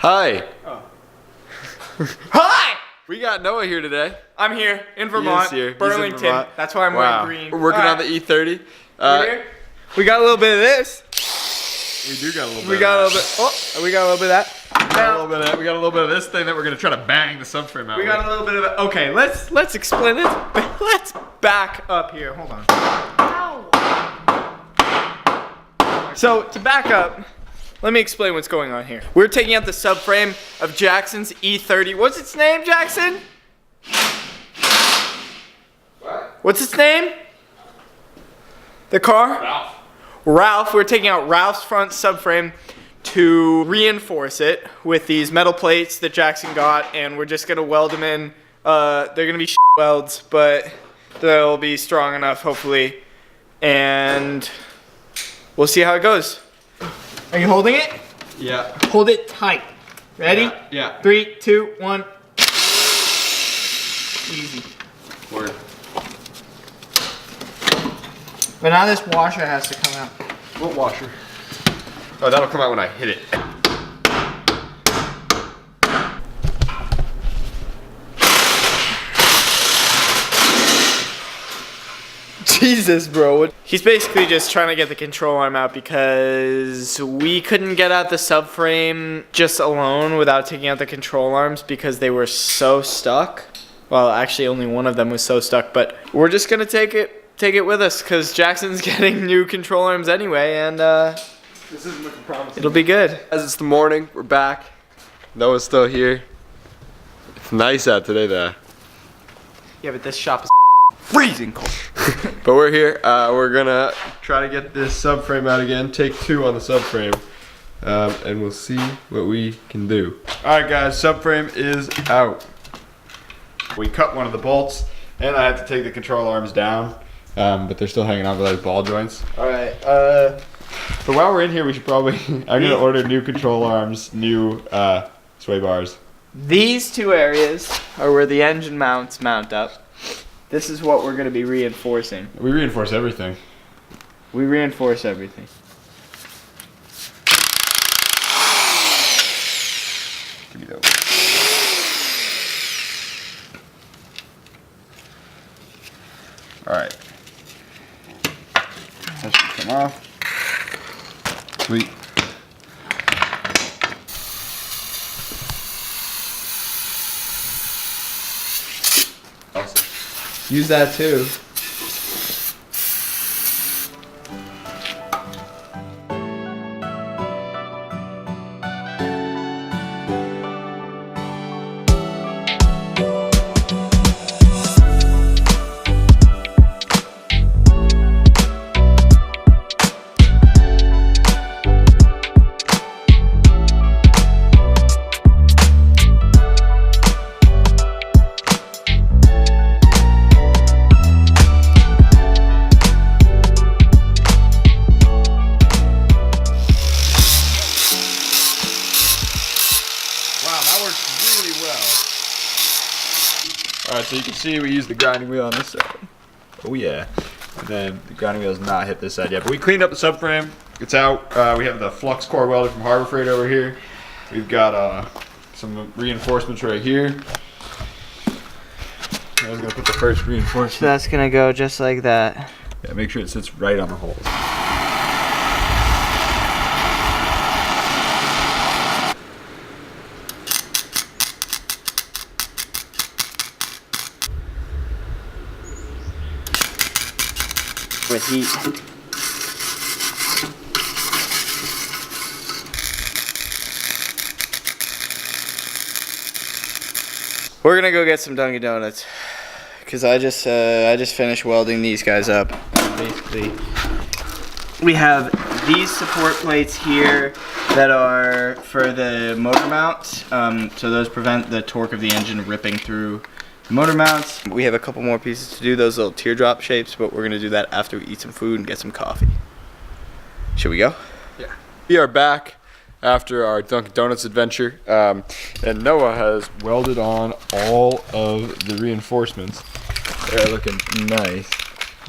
Hi. Oh. Hi! We got Noah here today. I'm here in Vermont, here. Burlington. He's in Vermont. That's why I'm wearing green. We're working on the E30. Here. We got a little bit of this. We do got a little bit. We got a little bit. Oh, we got a little bit of that. We got a little bit of this thing that we're gonna try to bang the subframe out. We got a little bit of it. Okay, let's explain it. Let's back up here. Hold on. So to back up, let me explain what's going on here. We're taking out the subframe of Jackson's E30. What's its name, Jackson? What? What's its name? The car? Ralph. Ralph. We're taking out Ralph's front subframe to reinforce it with these metal plates that Jackson got, and we're just gonna weld them in. They're gonna be welds, but they'll be strong enough, hopefully, and we'll see how it goes. Are you holding it? Yeah. Hold it tight. Ready? Yeah. 3, 2, 1. Easy. Word. But now this washer has to come out. What washer? Oh, that'll come out when I hit it. Jesus, bro. He's basically just trying to get the control arm out because we couldn't get out the subframe just alone without taking out the control arms because they were so stuck. Well, actually only one of them was so stuck, but we're just gonna take it with us because Jackson's getting new control arms anyway, and This isn't looking promising. it'll be good. As it's the morning, we're back. Noah's still here. It's nice out today though. Yeah, but this shop is freezing cold. But we're here. We're gonna try to get this subframe out again. Take 2 on the subframe, and we'll see what we can do. All right, guys. Subframe is out. We cut one of the bolts, and I had to take the control arms down, but they're still hanging on by those ball joints. All right. But while we're in here, we should probably. I'm gonna order new control arms, new sway bars. These 2 areas are where the engine mounts mount up. This is what we're going to be reinforcing. We reinforce everything. We reinforce everything. Give me that one. All right. That should come off. Sweet. Awesome. Use that too. Alright, so you can see we use the grinding wheel on this side. Oh yeah. And then the grinding wheel has not hit this side yet. But we cleaned up the subframe. It's out. We have the flux core welder from Harbor Freight over here. We've got some reinforcements right here. I was gonna put the first reinforcement. So that's going to go just like that. Yeah, make sure it sits right on the holes. With heat. We're gonna go get some Dunkin' Donuts because I just finished welding these guys up. Basically, we have these support plates here that are for the motor mounts. So those prevent the torque of the engine ripping through the motor mounts. We have a couple more pieces to do, those little teardrop shapes, but we're gonna do that after we eat some food and get some coffee. Should we go? Yeah. We are back after our Dunkin' Donuts adventure, and Noah has welded on all of the reinforcements. They're looking nice.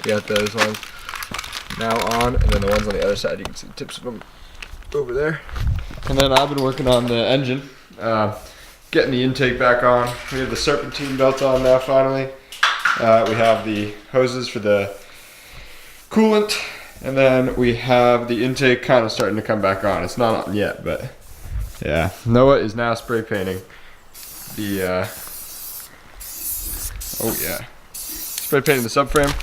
We got those ones now on, and then the ones on the other side, you can see the tips of them over there. And then I've been working on the engine, getting the intake back on. We have the serpentine belt on now finally. We have the hoses for the coolant, and then we have the intake kind of starting to come back on. It's not on yet, but yeah. Noah is now spray painting the, oh yeah, spray painting the subframe.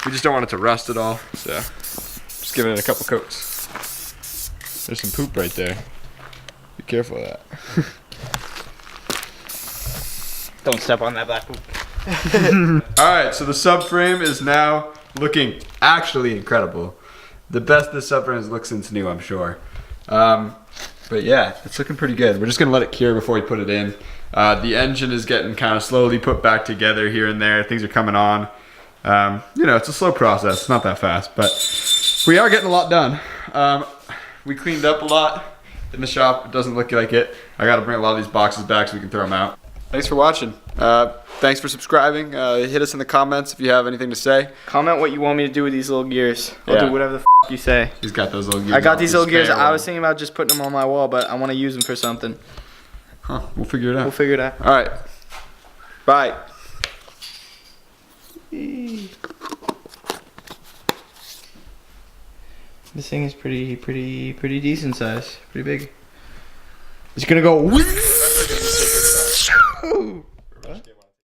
We just don't want it to rust at all, so just giving it a couple coats. There's some poop right there. Be careful of that. Don't step on that black poop. Alright, so the subframe is now looking actually incredible. The best this subframe has looked since new, I'm sure. But yeah, it's looking pretty good. We're just gonna let it cure before we put it in. The engine is getting kind of slowly put back together here and there. Things are coming on. You know, it's a slow process. It's not that fast, but we are getting a lot done. We cleaned up a lot in the shop. It doesn't look like it. I gotta bring a lot of these boxes back so we can throw them out. Thanks for watching. Thanks for subscribing. Hit us in the comments if you have anything to say. Comment what you want me to do with these little gears. I'll Yeah. do whatever the you say. He's got those little gears. I got these little gears. I was One. thinking about just putting them on my wall, but I want to use them for something. Huh, we'll figure it out. We'll figure it out. All right. Bye. This thing is pretty decent size. Pretty big. It's gonna go.